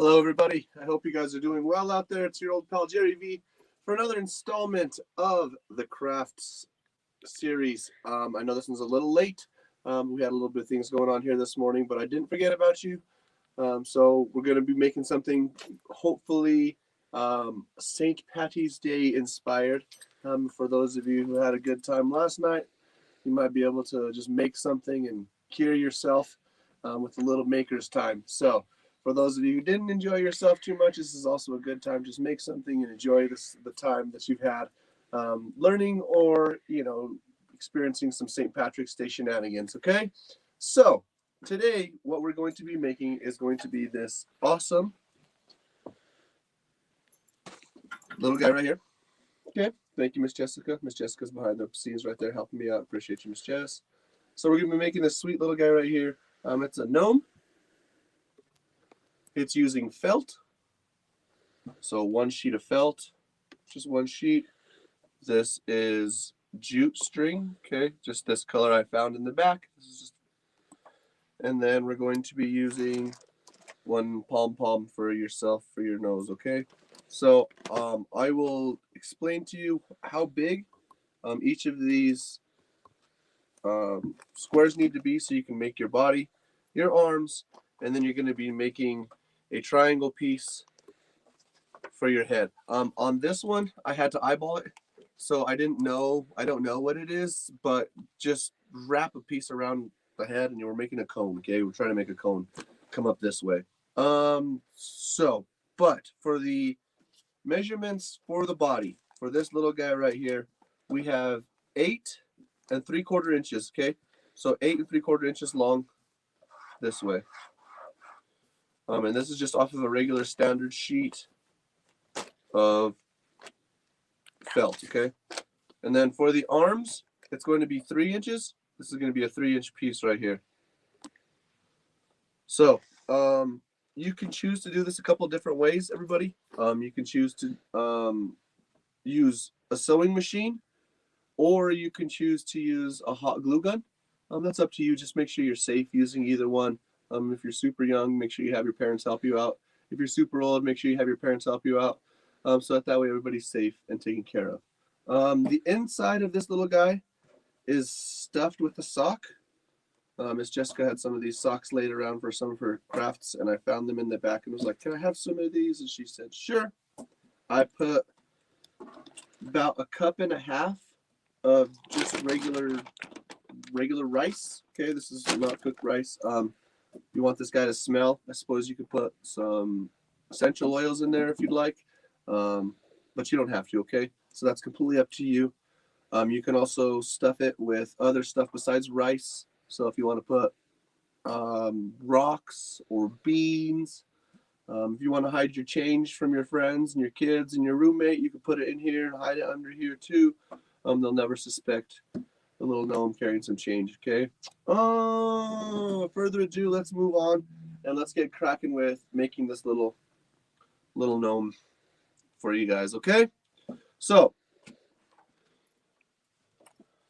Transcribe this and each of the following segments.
Hello, everybody. I hope you guys are doing well out there. It's your old pal Jerry V for another installment of the Crafts series. I know this one's a little late. We had a little bit of things going on here this morning, but I didn't forget about you. So we're going to be making something hopefully St. Patty's Day inspired. For those of you who had a good time last night, you might be able to just make something and cure yourself with a little maker's time. So for those of you who didn't enjoy yourself too much, this is also a good time. Just make something and enjoy the time that you've had learning or, experiencing some St. Patrick's Day shenanigans, okay? So today, what we're going to be making is going to be this awesome little guy right here. Okay, thank you, Miss Jessica. Miss Jessica's behind the scenes right there helping me out. Appreciate you, Miss Jess. So we're going to be making this sweet little guy right here. It's a gnome. It's using felt. So one sheet of felt, just one sheet. This is jute string, okay, just this color I found in the back. And then we're going to be using one pom-pom for yourself, for your nose, okay? So I will explain to you how big each of these squares need to be so you can make your body, your arms, and then you're going to be making a triangle piece for your head. On this one, I had to eyeball it, so I don't know what it is, but just wrap a piece around the head, and we're making a cone. Okay, we're trying to make a cone come up this way. But for the measurements for the body for this little guy right here, we have 8 3/4 inches. Okay, so 8 3/4 inches long this way. And this is just off of a regular standard sheet of felt, okay? And then for the arms, it's going to be 3 inches. This is going to be a 3-inch piece right here. So you can choose to do this a couple different ways, everybody. You can choose to use a sewing machine, or you can choose to use a hot glue gun. That's up to you. Just make sure you're safe using either one. If you're super young, make sure you have your parents help you out. If you're super old, make sure you have your parents help you out, so that way everybody's safe and taken care of. The inside of this little guy is stuffed with a sock. Miss Jessica had some of these socks laid around for some of her crafts, and I found them in the back and was like, "Can I have some of these?" And she said, "Sure." I put about 1.5 cups of just regular rice. Okay, this is not cooked rice. You want this guy to smell. I suppose you could put some essential oils in there if you'd like, but you don't have to. Okay, so that's completely up to you. You can also stuff it with other stuff besides rice. So if you want to put rocks or beans, if you want to hide your change from your friends and your kids and your roommate, you can put it in here and hide it under here too. They'll never suspect the little gnome carrying some change. Okay. Further ado, let's move on and let's get cracking with making this little gnome for you guys. Okay. So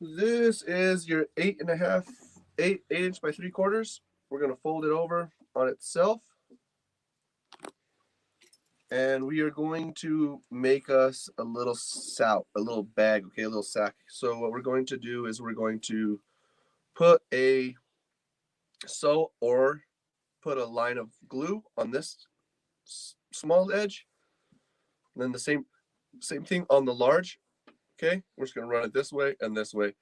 this is your 8.5 by 3/4. We're gonna fold it over on itself, and we are going to make us a little bag, okay, a little sack. So what we're going to do is we're going to put a put a line of glue on this small edge, and then the same thing on the large. Okay, we're just gonna run it this way and this way,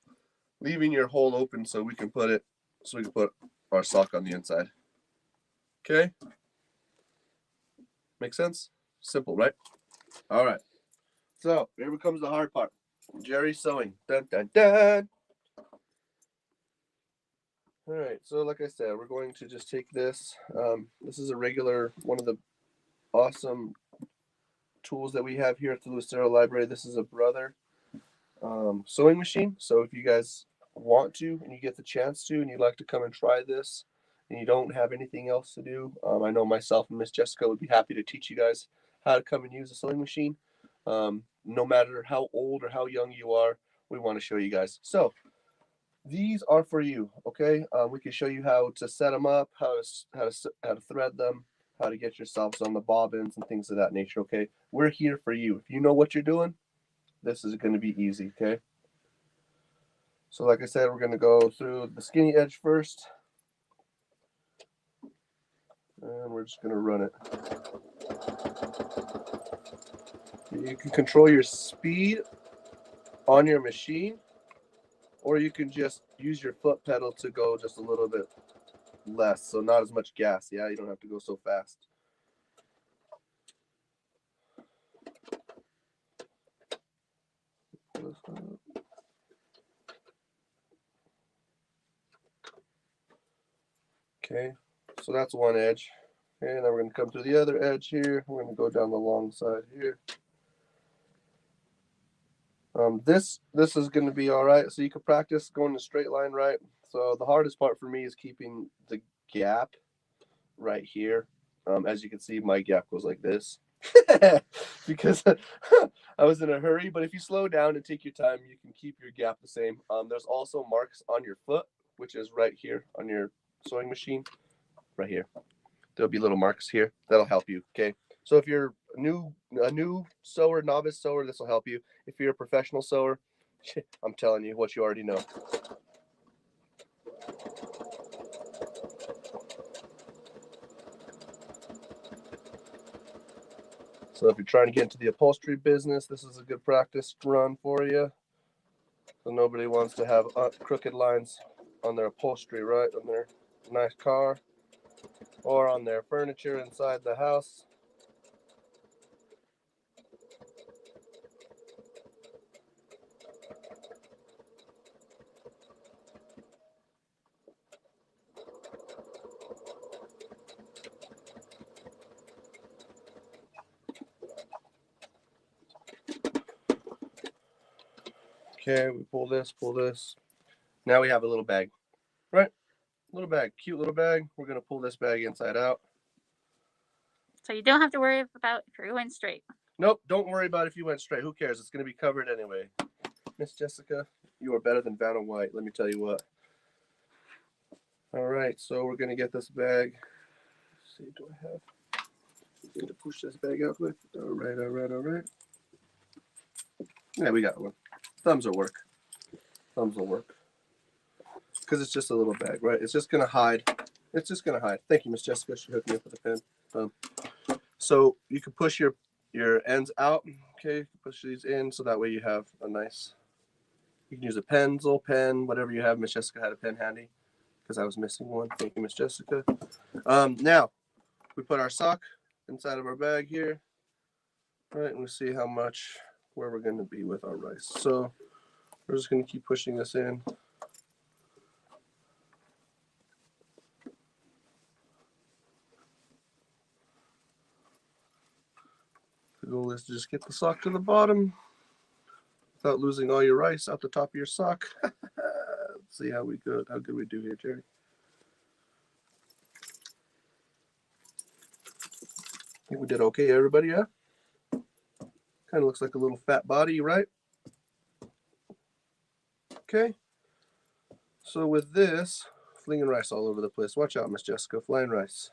leaving your hole open so we can put our sock on the inside. Okay, make sense? Simple, right? All right. So here comes the hard part. Jerry sewing. Dun dun dun. All right. So like I said, we're going to just take this. This is a regular one of the awesome tools that we have here at the Lucero Library. This is a Brother sewing machine. So if you guys want to and you get the chance to and you'd like to come and try this and you don't have anything else to do, I know myself and Miss Jessica would be happy to teach you guys how to come and use a sewing machine. No matter how old or how young you are, we want to show you guys. So these are for you, okay? We can show you how to set them up, how to thread them, how to get yourselves on the bobbins and things of that nature, okay? We're here for you. If you know what you're doing, this is going to be easy, okay? So like I said, we're going to go through the skinny edge first. And we're just going to run it. You can control your speed on your machine, or you can just use your foot pedal to go just a little bit less, so not as much gas. Yeah, you don't have to go so fast. Okay, so that's one edge. Okay, and then we're going to come to the other edge here. We're going to go down the long side here. This is going to be all right. So you can practice going a straight line, right? So the hardest part for me is keeping the gap right here. As you can see, my gap goes like this because I was in a hurry. But if you slow down and take your time, you can keep your gap the same. There's also marks on your foot, which is right here on your sewing machine, right here. There'll be little marks here that'll help you. Okay, so if you're a new sewer, novice sewer, this will help you. If you're a professional sewer, I'm telling you what you already know. So if you're trying to get into the upholstery business, this is a good practice run for you. So nobody wants to have crooked lines on their upholstery, right? On their nice car or on their furniture inside the house. Okay, we pull this, pull this. Now we have a little bag, right? Little bag, cute little bag. We're going to pull this bag inside out. So you don't have to worry about if you're going straight. Nope, don't worry about if you went straight. Who cares? It's going to be covered anyway. Miss Jessica, you are better than Vanna White. Let me tell you what. All right, so we're going to get this bag. Let's see, do I have something to push this bag out with? All right, all right, all right. Yeah, we got one. Thumbs will work. Thumbs will work. Because it's just a little bag, right? It's just going to hide. It's just going to hide. Thank you, Miss Jessica. She hooked me up with a pen. So you can push your ends out. Okay, push these in so that way you have a nice. You can use a pencil, pen, whatever you have. Miss Jessica had a pen handy because I was missing one. Thank you, Miss Jessica. Now we put our sock inside of our bag here. All right, and we see how much where we're going to be with our rice. So we're just going to keep pushing this in. The goal is to just get the sock to the bottom without losing all your rice out the top of your sock. Let's see how good we do here, Jerry. I think we did okay, everybody, yeah? Kind of looks like a little fat body, right? Okay. So with this, flinging rice all over the place. Watch out, Miss Jessica, flying rice.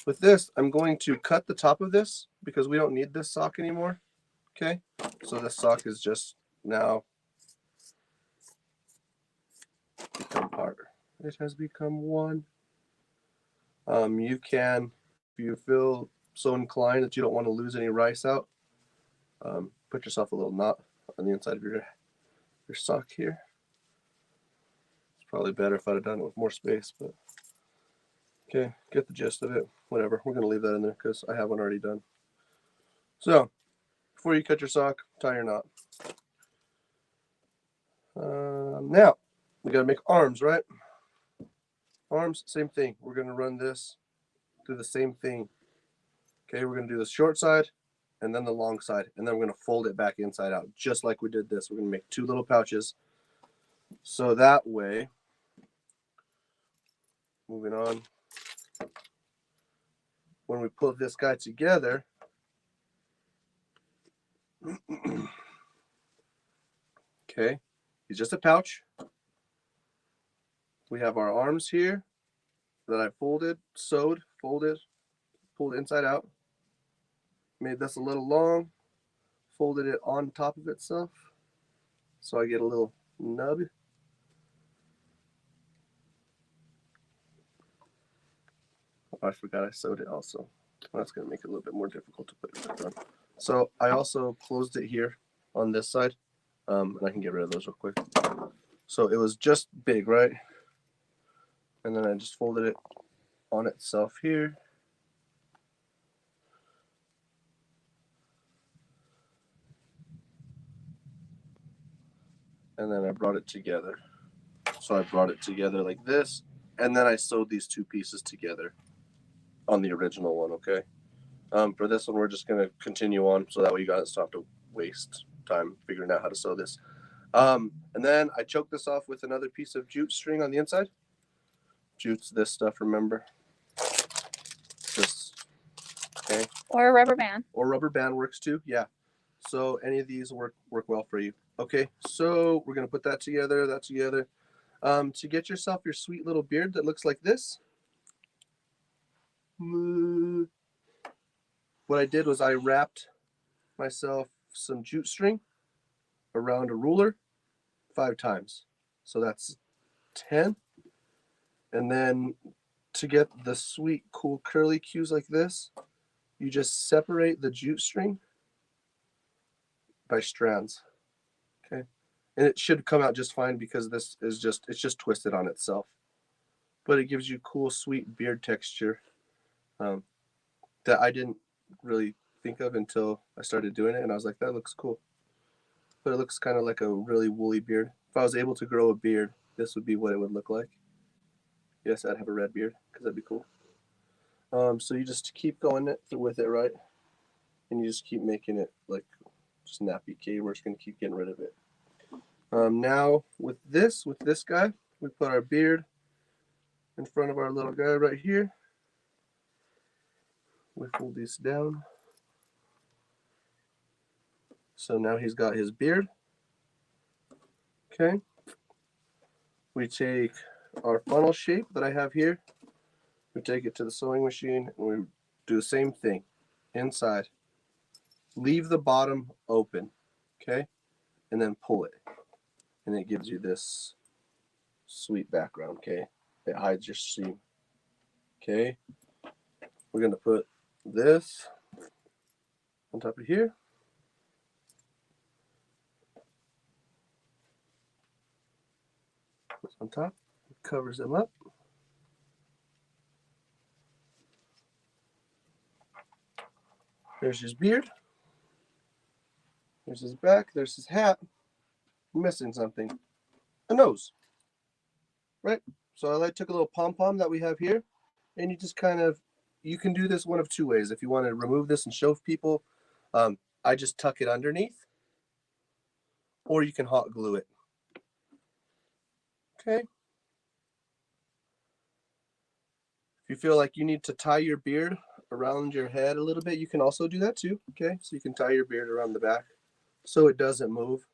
With this, I'm going to cut the top of this because we don't need this sock anymore. Okay, so this sock is just now become part. It has become one. You can, if you feel so inclined that you don't want to lose any rice out, put yourself a little knot on the inside of your sock here. It's probably better if I'd have done it with more space, but okay, get the gist of it. Whatever, we're going to leave that in there because I have one already done. So, before you cut your sock, tie your knot. Now, we got to make arms, right? Arms, same thing. We're going to run this, do the same thing. Okay, we're going to do the short side and then the long side, and then we're going to fold it back inside out, just like we did this. We're going to make two little pouches. So that way, moving on, when we put this guy together, okay, he's just a pouch. We have our arms here that I folded, sewed, folded, pulled inside out, made this a little long, folded it on top of itself, so I get a little nub. Oh, I forgot I sewed it also. That's going to make it a little bit more difficult to put it back on. So I also closed it here on this side, and I can get rid of those real quick. So it was just big, right? And then I just folded it on itself here. And then I brought it together. So I brought it together like this, and then I sewed these two pieces together on the original one, okay? For this one, we're just going to continue on so that way you guys don't have to waste time figuring out how to sew this. And then I choked this off with another piece of jute string on the inside. Jute's this stuff, remember? This, okay? Or a rubber band. Or rubber band works too, yeah. So any of these work well for you. Okay, so we're going to put that together, that together. To get yourself your sweet little beard that looks like this, what I did was I wrapped myself some jute string around a ruler 5 times. So that's 10. And then to get the sweet, cool curly cues like this, you just separate the jute string by strands. Okay. And it should come out just fine because this is it's just twisted on itself. But it gives you cool, sweet beard texture that I didn't really think of until I started doing it. And I was like, that looks cool. But it looks kind of like a really woolly beard. If I was able to grow a beard, this would be what it would look like. Yes, I'd have a red beard because that'd be cool. So you just keep going with it, right? And you just keep making it like just nappy. Okay, we're just going to keep getting rid of it. Now with this guy, we put our beard in front of our little guy right here. We fold this down. So now he's got his beard. Okay. We take our funnel shape that I have here. We take it to the sewing machine and we do the same thing inside. Leave the bottom open, okay? And then pull it. And it gives you this sweet background, okay? It hides your seam. Okay? We're going to put this on top of here. This on top, covers them up. There's his beard. There's his back. There's his hat. I'm missing something. A nose. Right? So I took a little pom-pom that we have here, and you just kind of, you can do this one of 2 ways. If you want to remove this and show people, I just tuck it underneath, or you can hot glue it. Okay. If you feel like you need to tie your beard around your head a little bit, you can also do that too. Okay, so you can tie your beard around the back so it doesn't move.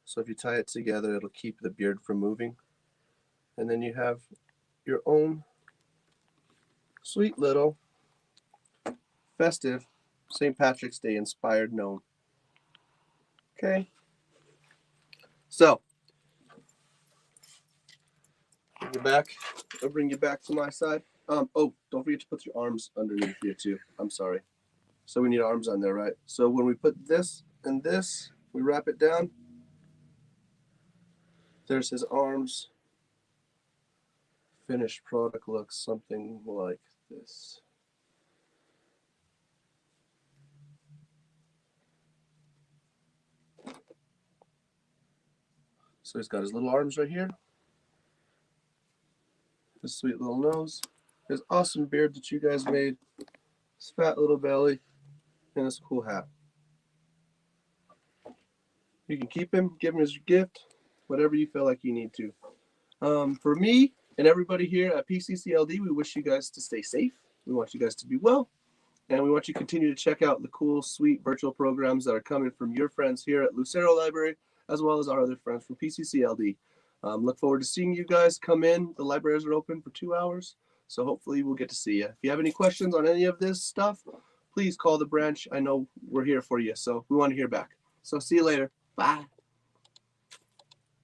So if you tie it together, it'll keep the beard from moving. And then you have your own sweet little festive St. Patrick's Day inspired gnome. Okay. So I'll bring you back to my side. Oh, don't forget to put your arms underneath here too. I'm sorry. So we need arms on there, right? So when we put this and this, we wrap it down. There's his arms. Finished product looks something like this. So he's got his little arms right here. His sweet little nose. His awesome beard that you guys made. His fat little belly. And his cool hat. You can keep him, give him as your gift, whatever you feel like you need to. For me and everybody here at PCCLD, we wish you guys to stay safe. We want you guys to be well. And we want you to continue to check out the cool, sweet virtual programs that are coming from your friends here at Lucero Library, as well as our other friends from PCCLD. Look forward to seeing you guys come in. The libraries are open for 2 hours. So hopefully we'll get to see you. If you have any questions on any of this stuff, please call the branch. I know we're here for you. So we want to hear back. So see you later. Bye.